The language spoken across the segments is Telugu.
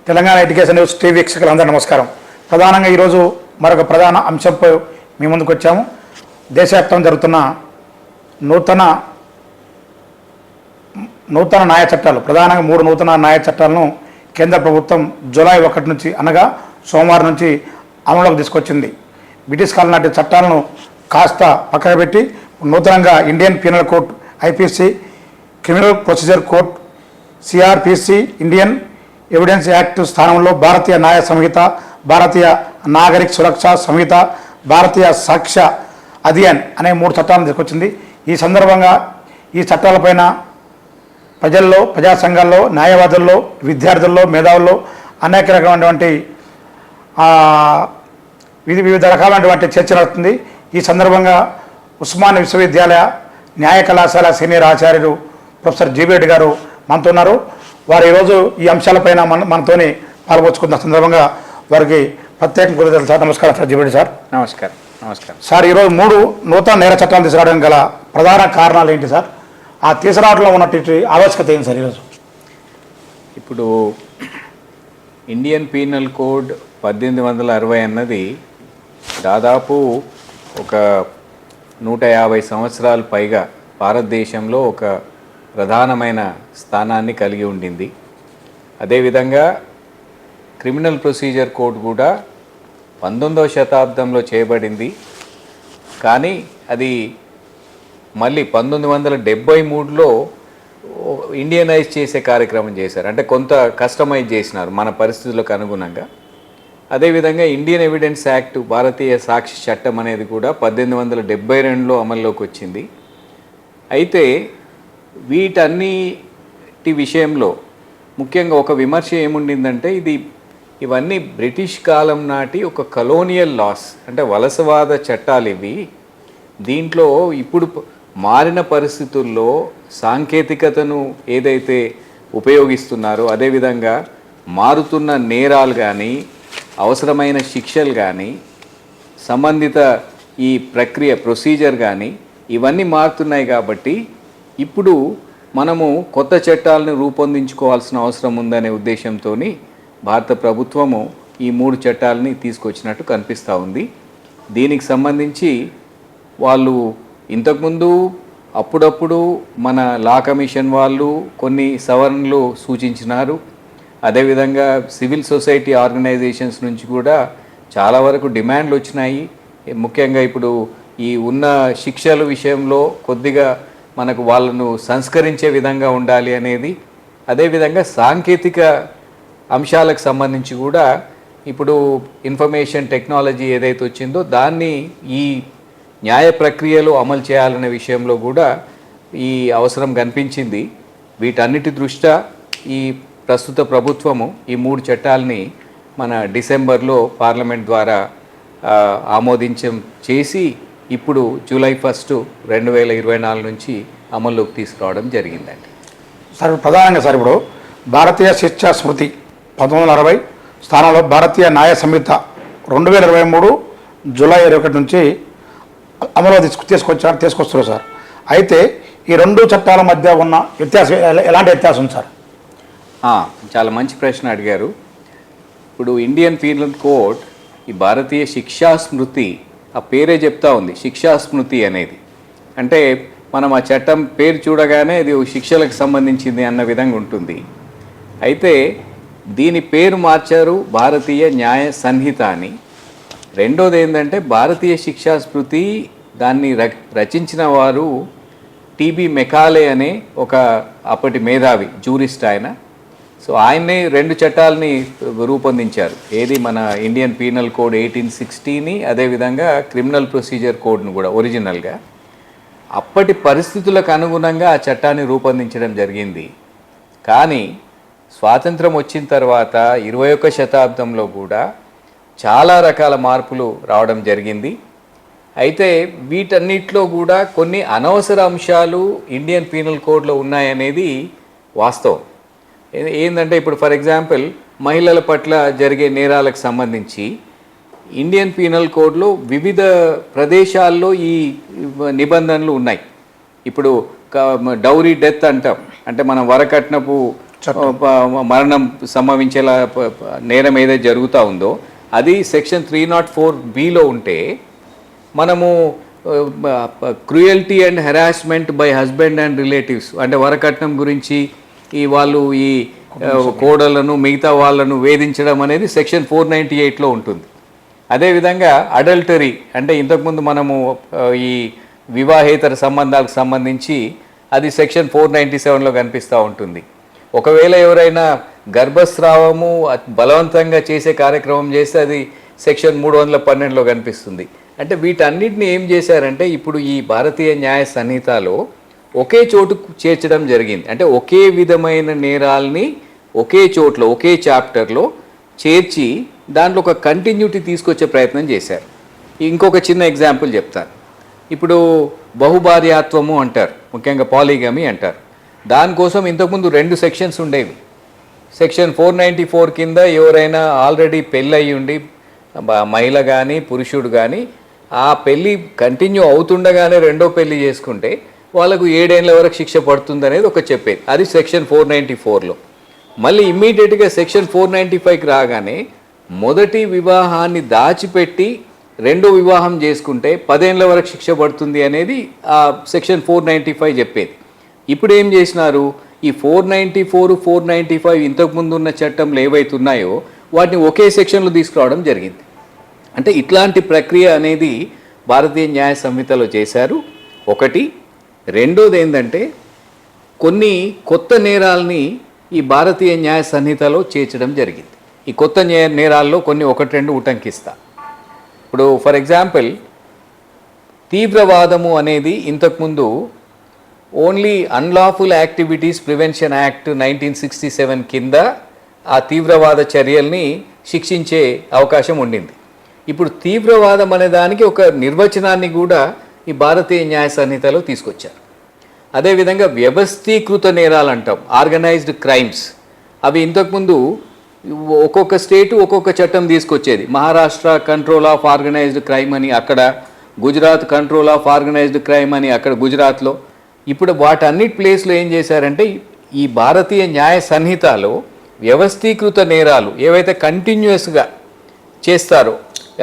తెలంగాణ ఎడ్యుకేషన్ న్యూస్ టీవీ వీక్షకులందరూ నమస్కారం. ప్రధానంగా ఈరోజు మరొక ప్రధాన అంశంపై మీ ముందుకు వచ్చాము. దేశవ్యాప్తంగా జరుగుతున్న నూతన న్యాయ చట్టాలు, ప్రధానంగా 3 నూతన న్యాయ చట్టాలను కేంద్ర ప్రభుత్వం జూలై 1 నుంచి అనగా సోమవారం నుంచి అమలులోకి తీసుకొచ్చింది. బ్రిటిష్ కాలం నాటి చట్టాలను కాస్త పక్కన పెట్టి నూతనంగా Indian penal code, IPC, criminal procedure code, CrPC, Indian evidence act స్థానంలో భారతీయ న్యాయ సంహిత, భారతీయ నాగరిక సురక్ష సంహిత, భారతీయ సాక్ష్య అధియన్ అనే 3 చట్టాలను తీసుకొచ్చింది. ఈ సందర్భంగా ఈ చట్టాలపైన ప్రజల్లో, ప్రజా సంఘాల్లో, న్యాయవాదుల్లో, విద్యార్థుల్లో, మేధావుల్లో అనేక రకమైనటువంటి వివిధ రకాలైనటువంటి చర్చ నడుస్తుంది. ఈ సందర్భంగా ఉస్మానియా విశ్వవిద్యాలయ న్యాయ కళాశాల సీనియర్ ఆచార్యులు ప్రొఫెసర్ జీబీ రెడ్డి గారు మనతో ఉన్నారు. వారు ఈరోజు ఈ అంశాలపైన మనతోని పాల్గొచ్చుకున్న సందర్భంగా వారికి ప్రత్యేక కృతజ్ఞతలు సార్. నమస్కారం సార్ జీబీ రెడ్డి సార్. నమస్కారం సార్. ఈరోజు 3 నూతన నేర చట్టాలు తీసుకురావడం గల ప్రధాన కారణాలు ఏంటి సార్? ఆ తీసుకురావడంలో ఉన్నటువంటి ఆవశ్యకత ఏంటి సార్? ఈరోజు ఇప్పుడు ఇండియన్ పీనల్ కోడ్ 1860 అన్నది దాదాపు ఒక 150 సంవత్సరాలు పైగా భారతదేశంలో ఒక ప్రధానమైన స్థానాన్ని కలిగి ఉండింది. అదేవిధంగా క్రిమినల్ ప్రొసీజర్ కోడ్ కూడా 19వ శతాబ్దంలో చేయబడింది. కానీ అది మళ్ళీ 1973లో ఇండియనైజ్ చేసే కార్యక్రమం చేశారు. అంటే కొంత కస్టమైజ్ చేసినారు మన పరిస్థితులకు అనుగుణంగా. అదేవిధంగా ఇండియన్ ఎవిడెన్స్ యాక్ట్, భారతీయ సాక్షి చట్టం అనేది కూడా 1872లో అమల్లోకి వచ్చింది. అయితే వీటన్నిటి విషయంలో ముఖ్యంగా ఒక విమర్శ ఏముండిందంటే ఇవన్నీ బ్రిటిష్ కాలం నాటి ఒక కలోనియల్ లాస్, అంటే వలసవాద చట్టాలు ఇవి. దీంట్లో ఇప్పుడు మారిన పరిస్థితుల్లో సాంకేతికతను ఏదైతే ఉపయోగిస్తున్నారో, అదేవిధంగా మారుతున్న నేరాలు కానీ, అవసరమైన శిక్షలు కానీ, సంబంధిత ఈ ప్రొసీజర్ కానీ ఇవన్నీ మారుతున్నాయి. కాబట్టి ఇప్పుడు మనము కొత్త చట్టాలను రూపొందించుకోవాల్సిన అవసరం ఉందనే ఉద్దేశంతో భారత ప్రభుత్వము ఈ 3 చట్టాలని తీసుకొచ్చినట్టు కనిపిస్తూ ఉంది. దీనికి సంబంధించి వాళ్ళు ఇంతకుముందు అప్పుడప్పుడు మన లా కమిషన్ వాళ్ళు కొన్ని సవరణలు సూచించినారు. అదేవిధంగా సివిల్ సొసైటీ ఆర్గనైజేషన్స్ నుంచి కూడా చాలా వరకు డిమాండ్లు వచ్చినాయి. ముఖ్యంగా ఇప్పుడు ఈ ఉన్న శిక్షల విషయంలో కొద్దిగా మనకు వాళ్ళను సంస్కరించే విధంగా ఉండాలి అనేది, అదేవిధంగా సాంకేతిక అంశాలకు సంబంధించి కూడా ఇప్పుడు ఇన్ఫర్మేషన్ టెక్నాలజీ ఏదైతే వచ్చిందో దాన్ని ఈ న్యాయ ప్రక్రియలో అమలు చేయాలనే విషయంలో కూడా ఈ అవసరం కనిపించింది. వీటన్నిటి దృష్ట్యా ఈ ప్రస్తుత ప్రభుత్వము ఈ 3 చట్టాలని మన డిసెంబర్లో పార్లమెంట్ ద్వారా ఆమోదించం చేసి ఇప్పుడు జూలై 1, 2024 నుంచి అమల్లోకి తీసుకురావడం జరిగిందండి. సార్, ప్రధానంగా సార్ ఇప్పుడు భారతీయ శిక్షా స్మృతి 1960 స్థానంలో భారతీయ న్యాయ సంహిత 2023 జూలై 21 నుంచి అమలు తీసుకొస్తున్నారు సార్. అయితే ఈ 2 చట్టాల మధ్య ఉన్న వ్యత్యాసం, ఎలాంటి వ్యత్యాసం సార్? చాలా మంచి ప్రశ్న అడిగారు. ఇప్పుడు ఇండియన్ పీనల్ కోడ్, ఈ భారతీయ శిక్షా స్మృతి, ఆ పేరే చెప్తా ఉంది శిక్షా స్మృతి అనేది. అంటే మనం ఆ చట్టం పేరు చూడగానే ఇది శిక్షలకు సంబంధించింది అన్న విధంగా ఉంటుంది. అయితే దీని పేరు మార్చారు భారతీయ న్యాయ సంహిత అని. రెండోది ఏంటంటే భారతీయ శిక్షా స్మృతి దాన్ని రచించిన వారు టీబీ మెకాలే అనే ఒక అప్పటి మేధావి, జూరిస్ట్ ఆయన. సో ఆయనే 2 చట్టాలని రూపొందించారు. ఏది మన ఇండియన్ పీనల్ కోడ్ 1860ని, అదేవిధంగా క్రిమినల్ ప్రొసీజర్ కోడ్ను కూడా ఒరిజినల్గా. అప్పటి పరిస్థితులకు అనుగుణంగా ఆ చట్టాన్ని రూపొందించడం జరిగింది. కానీ స్వాతంత్రం వచ్చిన తర్వాత 21వ శతాబ్దంలో కూడా చాలా రకాల మార్పులు రావడం జరిగింది. అయితే వీటన్నిటిలో కూడా కొన్ని అనవసర అంశాలు ఇండియన్ పీనల్ కోడ్లో ఉన్నాయనేది వాస్తవం. ఏంటంటే ఇప్పుడు ఫర్ ఎగ్జాంపుల్ మహిళల పట్ల జరిగే నేరాలకు సంబంధించి ఇండియన్ పీనల్ కోడ్లో వివిధ ప్రదేశాల్లో ఈ నిబంధనలు ఉన్నాయి. ఇప్పుడు డౌరీ డెత్ అంటాం, అంటే మనం వరకట్నపు మరణం సంభవించేలా నేరం ఏదైతే జరుగుతూ ఉందో అది సెక్షన్ 304(b)లో ఉంటే మనము cruelty and harassment by husband and relatives అంటే వరకట్నం గురించి ఈ కోడలను మిగతా వాళ్ళను వేధించడం అనేది సెక్షన్ 498లో ఉంటుంది. అదేవిధంగా అడల్టరీ అంటే ఇంతకుముందు మనము ఈ వివాహేతర సంబంధాలకు సంబంధించి అది సెక్షన్ 497లో కనిపిస్తూ ఉంటుంది. ఒకవేళ ఎవరైనా గర్భస్రావము బలవంతంగా చేసే కార్యక్రమం చేస్తే అది సెక్షన్ 312లో కనిపిస్తుంది. అంటే వీటన్నిటిని ఏం చేశారంటే ఇప్పుడు ఈ భారతీయ న్యాయ సంహితలో ఒకే చోటు చేర్చడం జరిగింది. అంటే ఒకే విధమైన నేరాల్ని ఒకే చోట్ల ఒకే చాప్టర్లో చేర్చి దాంట్లో ఒక కంటిన్యూటీ తీసుకొచ్చే ప్రయత్నం చేశారు. ఇంకొక చిన్న ఎగ్జాంపుల్ చెప్తాను. ఇప్పుడు బహుభార్యాత్వము అంటారు, ముఖ్యంగా పాలిగమి అంటారు. దానికోసం ఇంతకుముందు 2 సెక్షన్స్ ఉండేవి. సెక్షన్ 494 కింద ఎవరైనా ఆల్రెడీ పెళ్ళి అయ్యి ఉండి మహిళ కానీ పురుషుడు కానీ ఆ పెళ్ళి కంటిన్యూ అవుతుండగానే రెండో పెళ్ళి చేసుకుంటే వాళ్ళకు 7 ఏళ్ళ వరకు శిక్ష పడుతుంది అనేది ఒక చెప్పేది. అది సెక్షన్ 494లో. మళ్ళీ ఇమ్మీడియట్గా సెక్షన్ 495కి రాగానే మొదటి వివాహాన్ని దాచిపెట్టి రెండో వివాహం చేసుకుంటే 10 ఏళ్ళ వరకు శిక్ష పడుతుంది అనేది ఆ సెక్షన్ 495 చెప్పేది. ఇప్పుడు ఏం చేసినారు, ఈ 494, 495 ఇంతకుముందు ఉన్న చట్టంలో ఏవైతున్నాయో వాటిని ఒకే సెక్షన్లో తీసుకురావడం జరిగింది. అంటే ఇట్లాంటి ప్రక్రియ అనేది భారతీయ న్యాయ సంహితలో చేశారు. ఒకటి. రెండోది ఏంటంటే కొన్ని కొత్త నేరాల్ని ఈ భారతీయ న్యాయ సంహితలో చేర్చడం జరిగింది. ఈ కొత్త నేరాల్లో కొన్ని 1-2 ఉటంకిస్తా. ఇప్పుడు ఫర్ ఎగ్జాంపుల్ తీవ్రవాదము అనేది ఇంతకుముందు only unlawful activities prevention act 1967 కింద ఆ తీవ్రవాద చర్యల్ని శిక్షించే అవకాశం ఉండింది. ఇప్పుడు తీవ్రవాదం అనే దానికి ఒక నిర్వచనాన్ని కూడా ఈ భారతీయ న్యాయ సంహితలో తీసుకొచ్చారు. అదేవిధంగా వ్యవస్థీకృత నేరాలు అంటాం, ఆర్గనైజ్డ్ క్రైమ్స్. అవి ఇంతకుముందు ఒక్కొక్క స్టేటు ఒక్కొక్క చట్టం తీసుకొచ్చేది. Maharashtra control of organised crime అని అక్కడ, Gujarat control of organised crime అని అక్కడ గుజరాత్లో. ఇప్పుడు వాటన్నిటి ప్లేస్లో ఏం చేశారంటే ఈ భారతీయ న్యాయ సంహితలో వ్యవస్థీకృత నేరాలు ఏవైతే కంటిన్యూస్గా చేస్తారో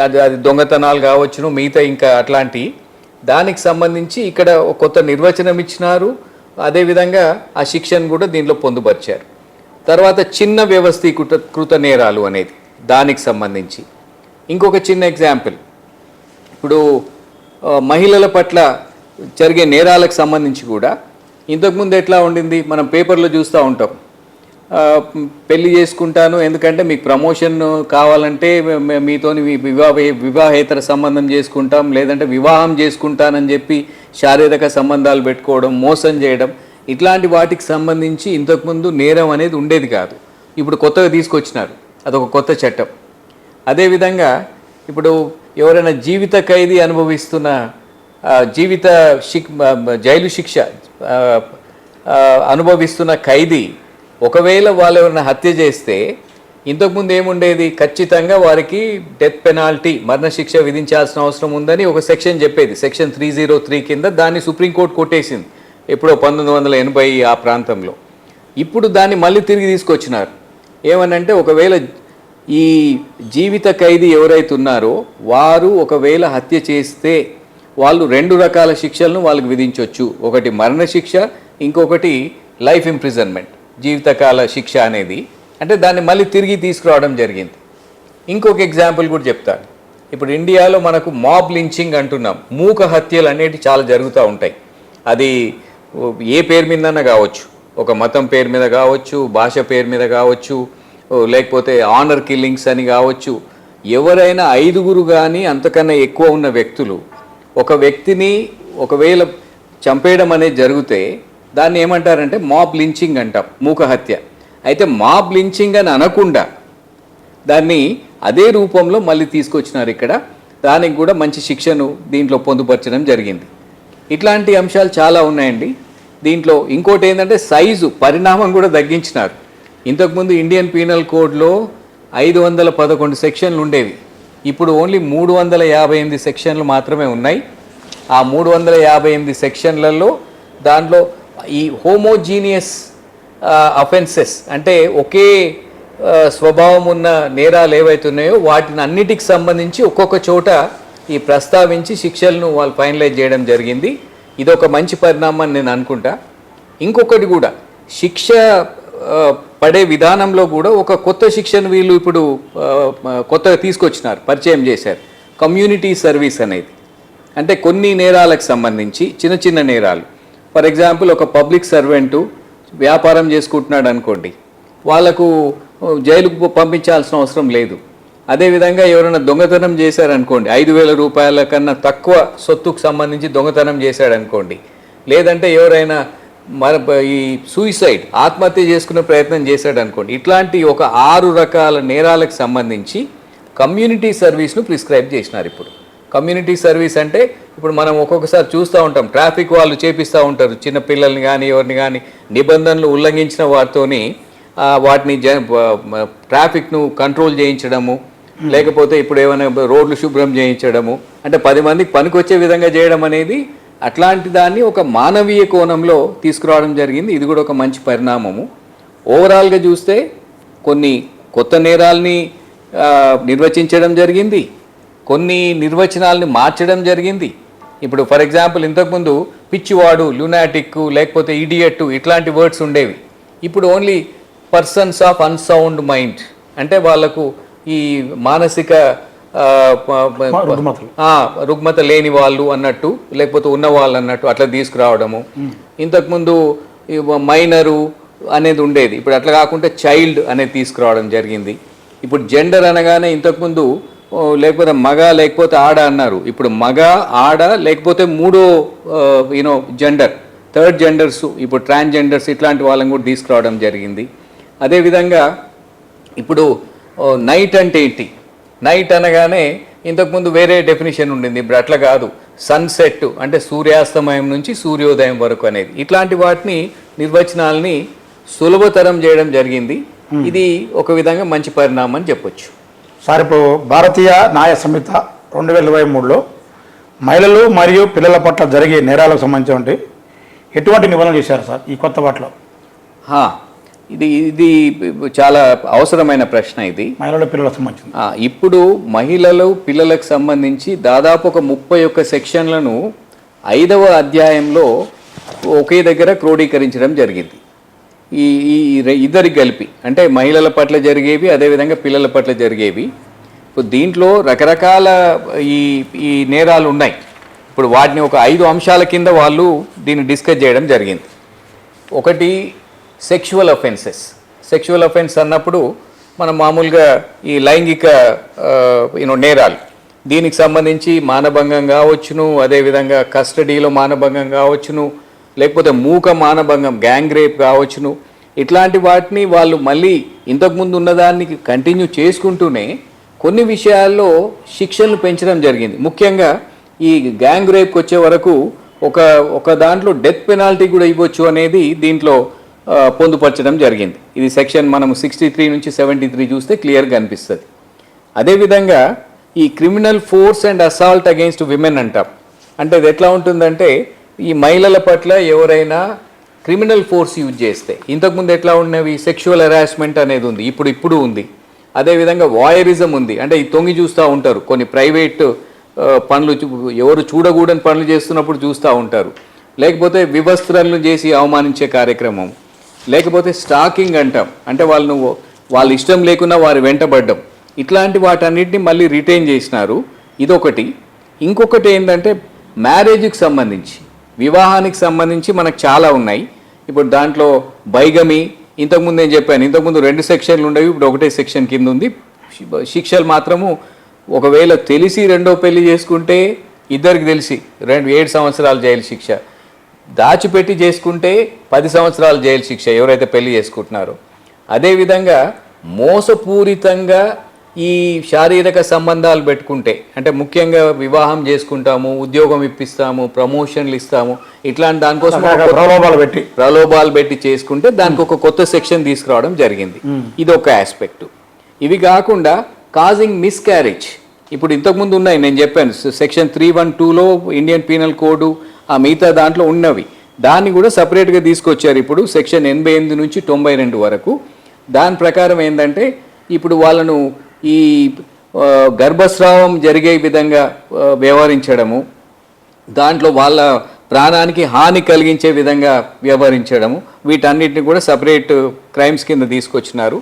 అది దొంగతనాలు కావచ్చును, మిగతా ఇంకా అట్లాంటి దానికి సంబంధించి ఇక్కడ ఒక కొత్త నిర్వచనం ఇచ్చినారు. అదేవిధంగా ఆ శిక్షను కూడా దీనిలో పొందుపరిచారు. తర్వాత చిన్న వ్యవస్థీకృత నేరాలు అనేది దానికి సంబంధించి ఇంకొక చిన్న ఎగ్జాంపుల్. ఇప్పుడు మహిళల పట్ల జరిగే నేరాలకు సంబంధించి కూడా ఇంతకుముందు ఎట్లా ఉండింది, మనం పేపర్లో చూస్తూ ఉంటాం, పెళ్లి చేసుకుంటాను ఎందుకంటే మీకు ప్రమోషన్ కావాలంటే మీతోని వివాహేతర సంబంధం చేసుకుంటాం, లేదంటే వివాహం చేసుకుంటానని చెప్పి శారీరక సంబంధాలు పెట్టుకోవడం, మోసం చేయడం, ఇట్లాంటి వాటికి సంబంధించి ఇంతకుముందు నేరం అనేది ఉండేది కాదు. ఇప్పుడు కొత్తగా తీసుకొచ్చినారు, అదొక కొత్త చట్టం. అదేవిధంగా ఇప్పుడు ఎవరైనా జీవిత ఖైదీ అనుభవిస్తున్న జైలు శిక్ష అనుభవిస్తున్న ఖైదీ ఒకవేళ వాళ్ళు ఎవరైనా హత్య చేస్తే ఇంతకుముందు ఏముండేది, ఖచ్చితంగా వారికి డెత్ పెనాల్టీ మరణశిక్ష విధించాల్సిన అవసరం ఉందని ఒక సెక్షన్ చెప్పేది. సెక్షన్ 303 కింద దాన్ని సుప్రీంకోర్టు కొట్టేసింది ఎప్పుడో 1980 ఆ ప్రాంతంలో. ఇప్పుడు దాన్ని మళ్ళీ తిరిగి తీసుకొచ్చినారు. ఏమనంటే ఒకవేళ ఈ జీవిత ఖైదీ ఎవరైతే ఉన్నారో వారు ఒకవేళ హత్య చేస్తే వాళ్ళు 2 రకాల శిక్షలను వాళ్ళకి విధించవచ్చు. ఒకటి మరణశిక్ష, ఇంకొకటి లైఫ్ ఇంప్రిజన్మెంట్, జీవితకాల శిక్ష అనేది. అంటే దాన్ని మళ్ళీ తిరిగి తీసుకురావడం జరిగింది. ఇంకొక ఎగ్జాంపుల్ కూడా చెప్తాను. ఇప్పుడు ఇండియాలో మనకు మాబ్ లించింగ్ అంటున్నాం, మూక హత్యలు అనేవి చాలా జరుగుతూ ఉంటాయి. అది ఏ పేరు మీదన్నా కావచ్చు, ఒక మతం పేరు మీద కావచ్చు, భాష పేరు మీద కావచ్చు, లేకపోతే ఆనర్ కిల్లింగ్స్ అని కావచ్చు. ఎవరైనా 5 కానీ అంతకన్నా ఎక్కువ ఉన్న వ్యక్తులు ఒక వ్యక్తిని ఒకవేళ చంపేయడం అనేది జరిగితే దాన్ని ఏమంటారంటే మాబ్ లించింగ్ అంటాం, మూక హత్య. అయితే మాబ్ లించింగ్ అని అనకుండా దాన్ని అదే రూపంలో మళ్ళీ తీసుకొచ్చినారు ఇక్కడ. దానికి కూడా మంచి శిక్షను దీంట్లో పొందుపరచడం జరిగింది. ఇట్లాంటి అంశాలు చాలా ఉన్నాయండి. దీంట్లో ఇంకోటి ఏంటంటే సైజు పరిణామం కూడా తగ్గించినారు. ఇంతకుముందు ఇండియన్ పీనల్ కోడ్లో 511 సెక్షన్లు ఉండేవి. ఇప్పుడు ఓన్లీ 358 సెక్షన్లు మాత్రమే ఉన్నాయి. ఆ 358 సెక్షన్లలో దాంట్లో ఈ హోమోజీనియస్ అఫెన్సెస్ అంటే ఒకే స్వభావం ఉన్న నేరాలు ఏవైతున్నాయో వాటిని అన్నిటికి సంబంధించి ఒక్కొక్క చోట ఈ ప్రస్తావించి శిక్షలను వాళ్ళు ఫైనలైజ్ చేయడం జరిగింది. ఇది ఒక మంచి పరిణామం అని నేను అనుకుంటా. ఇంకొకటి కూడా శిక్ష పడే విధానంలో కూడా ఒక కొత్త శిక్షను వీళ్ళు ఇప్పుడు కొత్తగా తీసుకొచ్చినారు, పరిచయం చేశారు, కమ్యూనిటీ సర్వీస్ అనేది. అంటే కొన్ని నేరాలకు సంబంధించి చిన్న చిన్న నేరాలు, ఫర్ ఎగ్జాంపుల్ ఒక పబ్లిక్ సర్వెంటు వ్యాపారం చేసుకుంటున్నాడు అనుకోండి, వాళ్ళకు జైలుకు పంపించాల్సిన అవసరం లేదు. అదేవిధంగా ఎవరైనా దొంగతనం చేశారనుకోండి, 5,000 రూపాయల కన్నా తక్కువ సొత్తుకు సంబంధించి దొంగతనం చేశాడనుకోండి, లేదంటే ఎవరైనా ఈ సూయిసైడ్ ఆత్మహత్య చేసుకునే ప్రయత్నం చేశాడనుకోండి, ఇట్లాంటి ఒక 6 రకాల నేరాలకు సంబంధించి కమ్యూనిటీ సర్వీస్ను ప్రిస్క్రైబ్ చేసినారు. ఇప్పుడు కమ్యూనిటీ సర్వీస్ అంటే ఇప్పుడు మనం ఒక్కొక్కసారి చూస్తూ ఉంటాం, ట్రాఫిక్ వాళ్ళు చేపిస్తూ ఉంటారు చిన్న పిల్లల్ని కానీ ఎవరిని కానీ నిబంధనలు ఉల్లంఘించిన వారితోని వాటిని ట్రాఫిక్ను కంట్రోల్ చేయించడము, లేకపోతే ఇప్పుడు ఏమైనా రోడ్లు శుభ్రం చేయించడము, అంటే 10 మందికి పనికొచ్చే విధంగా చేయడం అనేది, అట్లాంటి దాన్ని ఒక మానవీయ కోణంలో తీసుకురావడం జరిగింది. ఇది కూడా ఒక మంచి పరిణామము. ఓవరాల్గా చూస్తే కొన్ని కొత్త నేరాల్ని నిర్వచించడం జరిగింది, కొన్ని నిర్వచనాలని మార్చడం జరిగింది. ఇప్పుడు ఫర్ ఎగ్జాంపుల్ ఇంతకుముందు పిచ్చివాడు, లునాటిక్, లేకపోతే ఇడియట్ ఇట్లాంటి వర్డ్స్ ఉండేవి. ఇప్పుడు only persons of unsound mind, అంటే వాళ్ళకు ఈ మానసిక రుగ్మత లేని వాళ్ళు అన్నట్టు, లేకపోతే ఉన్న వాళ్ళు అన్నట్టు అట్లా తీసుకురావడము. ఇంతకుముందు మైనరు అనేది ఉండేది, ఇప్పుడు అట్లా కాకుండా చైల్డ్ అనేది తీసుకురావడం జరిగింది. ఇప్పుడు జెండర్ అనగానే ఇంతకుముందు లేకపోతే మగ లేకపోతే ఆడ అన్నారు, ఇప్పుడు మగ ఆడ లేకపోతే మూడో జెండర్, థర్డ్ జెండర్స్, ఇప్పుడు ట్రాన్స్జెండర్స్ ఇట్లాంటి వాళ్ళని కూడా తీసుకురావడం జరిగింది. అదేవిధంగా ఇప్పుడు నైట్ అంటే ఏంటి, నైట్ అనగానే ఇంతకుముందు వేరే డెఫినేషన్ ఉండింది, ఇప్పుడు అట్లా కాదు, సన్సెట్ అంటే సూర్యాస్తమయం నుంచి సూర్యోదయం వరకు అనేది. ఇట్లాంటి వాటిని నిర్వచనాలని సులభతరం చేయడం జరిగింది. ఇది ఒక విధంగా మంచి పరిణామం అని చెప్పొచ్చు. సార్, ఇప్పుడు భారతీయ న్యాయ సంహిత 2023లో మహిళలు మరియు పిల్లల పట్ల జరిగే నేరాలకు సంబంధించి ఎటువంటి నిబంధనలు చేశారు సార్ ఈ కొత్త వాటిలో? ఇది చాలా అవసరమైన ప్రశ్న. ఇది మహిళలు పిల్లలకు సంబంధించి ఇప్పుడు మహిళలు పిల్లలకు సంబంధించి దాదాపు ఒక 31 సెక్షన్లను 5వ అధ్యాయంలో ఒకే దగ్గర క్రోడీకరించడం జరిగింది. ఈ ఇద్దరికి కలిపి, అంటే మహిళల పట్ల జరిగేవి, అదేవిధంగా పిల్లల పట్ల జరిగేవి. ఇప్పుడు దీంట్లో రకరకాల ఈ నేరాలు ఉన్నాయి. ఇప్పుడు వాటిని ఒక 5 అంశాల కింద వాళ్ళు దీన్ని డిస్కస్ చేయడం జరిగింది. ఒకటి సెక్షువల్ అఫెన్సెస్. సెక్షువల్ అఫెన్స్ అన్నప్పుడు మనం మామూలుగా ఈ లైంగిక నేరాలు, దీనికి సంబంధించి మానభంగం కావచ్చును, అదేవిధంగా కస్టడీలో మానభంగం కావచ్చును, లేకపోతే మూక మానభంగం, గ్యాంగ్ రేప్ కావచ్చును. ఇట్లాంటి వాటిని వాళ్ళు మళ్ళీ ఇంతకుముందు ఉన్నదానికి కంటిన్యూ చేసుకుంటూనే కొన్ని విషయాల్లో శిక్షలు పెంచడం జరిగింది. ముఖ్యంగా ఈ గ్యాంగ్ రేప్కి వచ్చే వరకు ఒక దాంట్లో డెత్ పెనాల్టీ కూడా ఇవ్వచ్చు అనేది దీంట్లో పొందుపరచడం జరిగింది. ఇది సెక్షన్ మనము 63 నుంచి 73 చూస్తే క్లియర్గా అనిపిస్తుంది. అదేవిధంగా ఈ criminal force and assault against women అంటాం. అంటే అది ఎట్లా ఉంటుందంటే, ఈ మహిళల పట్ల ఎవరైనా క్రిమినల్ ఫోర్స్ యూజ్ చేస్తే, ఇంతకుముందు ఎట్లా ఉన్నవి సెక్షువల్ హెరాస్మెంట్ అనేది ఉంది, ఇప్పుడు ఉంది. అదేవిధంగా వాయరిజం ఉంది, అంటే ఈ తొంగి చూస్తూ ఉంటారు, కొన్ని ప్రైవేట్ పనులు ఎవరు చూడకూడని పనులు చేస్తున్నప్పుడు చూస్తూ ఉంటారు. లేకపోతే వివస్త్రలను చేసి అవమానించే కార్యక్రమం, లేకపోతే స్టాకింగ్ అంటాం, అంటే వాళ్ళ ఇష్టం లేకున్నా వారు వెంటబడ్డం. ఇట్లాంటి వాటన్నిటిని మళ్ళీ రిటైన్ చేసినారు. ఇదొకటి. ఇంకొకటి ఏంటంటే మ్యారేజ్కి సంబంధించి, వివాహానికి సంబంధించి మనకు చాలా ఉన్నాయి. ఇప్పుడు దాంట్లో బైగమి, ఇంతకుముందు నేను చెప్పాను, ఇంతకుముందు 2 సెక్షన్లు ఉండేవి, ఇప్పుడు ఒకటే సెక్షన్ కింద ఉంది. శిక్షలు మాత్రము ఒకవేళ తెలిసి రెండో పెళ్లి చేసుకుంటే, ఇద్దరికి తెలిసి 7 సంవత్సరాలు జైలు శిక్ష, దాచిపెట్టి చేసుకుంటే 10 సంవత్సరాలు జైలు శిక్ష ఎవరైతే పెళ్లి చేసుకుంటున్నారో. అదేవిధంగా మోసపూరితంగా ఈ శారీరక సంబంధాలు పెట్టుకుంటే, అంటే ముఖ్యంగా వివాహం చేసుకుంటాము, ఉద్యోగం ఇప్పిస్తాము, ప్రమోషన్లు ఇస్తాము, ఇట్లాంటి దానికోసం ప్రలోభాలు పెట్టి చేసుకుంటే దానికి ఒక కొత్త సెక్షన్ తీసుకురావడం జరిగింది. ఇది ఒక ఆస్పెక్ట్. ఇవి కాకుండా కాజింగ్ మిస్క్యారేజ్, ఇప్పుడు ఇంతకుముందు ఉన్నాయి, నేను చెప్పాను సెక్షన్ 312లో ఇండియన్ పీనల్ కోడ్, ఆ మిగతా దాంట్లో ఉన్నవి. దాన్ని కూడా సపరేట్గా తీసుకొచ్చారు ఇప్పుడు సెక్షన్ 88 నుంచి 92 వరకు. దాని ప్రకారం ఏంటంటే ఇప్పుడు వాళ్ళను ఈ గర్భస్రావం జరిగే విధంగా వ్యవహరించడము, దాంట్లో వాళ్ళ ప్రాణానికి హాని కలిగించే విధంగా వ్యవహరించడము, వీటన్నిటిని కూడా సపరేట్ క్రైమ్స్ కింద తీసుకొచ్చినారు.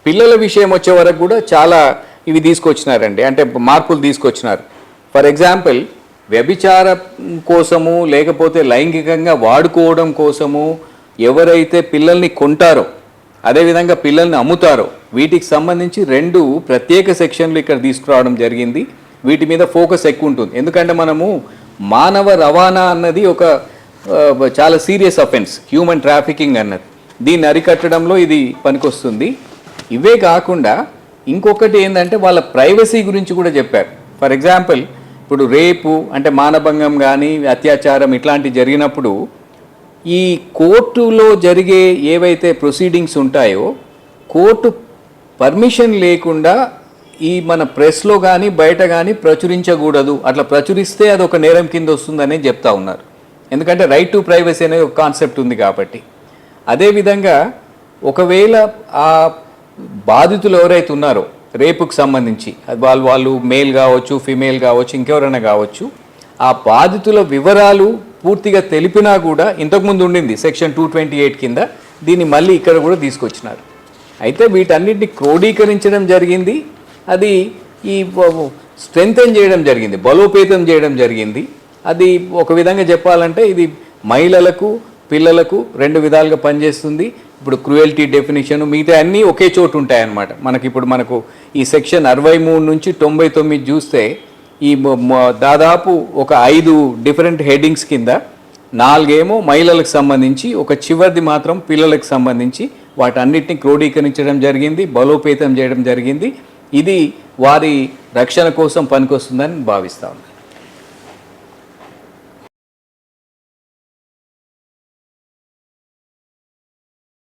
పిల్లల విషయం వచ్చే వరకు కూడా చాలా ఇవి తీసుకొచ్చినారండి, అంటే మార్పులు తీసుకొచ్చినారు. ఫర్ ఎగ్జాంపుల్ వ్యభిచారం కోసము లేకపోతే లైంగికంగా వాడుకోవడం కోసము ఎవరైతే పిల్లల్ని కొంటారో అదేవిధంగా పిల్లల్ని అమ్ముతారో వీటికి సంబంధించి 2 ప్రత్యేక సెక్షన్లు ఇక్కడ తీసుకురావడం జరిగింది. వీటి మీద ఫోకస్ ఎక్కువ ఉంటుంది, ఎందుకంటే మనము మానవ రవాణా అన్నది ఒక చాలా సీరియస్ అఫెన్స్, హ్యూమన్ ట్రాఫికింగ్ అన్నది. దీన్ని అరికట్టడంలో ఇది పనికొస్తుంది. ఇవే కాకుండా ఇంకొకటి ఏంటంటే వాళ్ళ ప్రైవసీ గురించి కూడా చెప్పారు. ఫర్ ఎగ్జాంపుల్ ఇప్పుడు రేపు అంటే మానభంగం కానీ అత్యాచారం ఇట్లాంటివి జరిగినప్పుడు ఈ కోర్టులో జరిగే ఏవైతే ప్రొసీడింగ్స్ ఉంటాయో కోర్టు పర్మిషన్ లేకుండా ఈ మన ప్రెస్లో కానీ బయట కానీ ప్రచురించకూడదు. అట్లా ప్రచురిస్తే అది ఒక నేరం కింద వస్తుందనే చెప్తా ఉన్నారు, ఎందుకంటే రైట్ టు ప్రైవసీ అనే ఒక కాన్సెప్ట్ ఉంది కాబట్టి. అదేవిధంగా ఒకవేళ ఆ బాధితులు ఎవరైతే ఉన్నారో రేపుకు సంబంధించి అది వాళ్ళు మేల్ కావచ్చు, ఫీమేల్ కావచ్చు, ఇంకెవరైనా కావచ్చు, ఆ బాధితుల వివరాలు పూర్తిగా తెలిపినా కూడా ఇంతకుముందు ఉండింది సెక్షన్ 228 కింద, దీన్ని మళ్ళీ ఇక్కడ కూడా తీసుకొచ్చినారు. అయితే వీటన్నిటిని క్రోడీకరించడం జరిగింది, అది ఈ స్ట్రెంథెన్ చేయడం జరిగింది, బలోపేతం చేయడం జరిగింది. అది ఒక విధంగా చెప్పాలంటే ఇది మహిళలకు పిల్లలకు 2 విధాలుగా పనిచేస్తుంది. ఇప్పుడు క్రూయల్టీ డెఫినేషన్ మిగతా అన్నీ ఒకే చోటు ఉంటాయన్నమాట. మనకు ఈ సెక్షన్ 63 నుంచి 99 చూస్తే ఈ దాదాపు ఒక 5 డిఫరెంట్ హెడ్డింగ్స్ కింద 4 ఏమో మహిళలకు సంబంధించి, ఒక చివరిది మాత్రం పిల్లలకు సంబంధించి వాటన్నిటిని క్రోడీకరించడం జరిగింది, బలోపేతం చేయడం జరిగింది. ఇది వారి రక్షణ కోసం పనికొస్తుందని భావిస్తాను.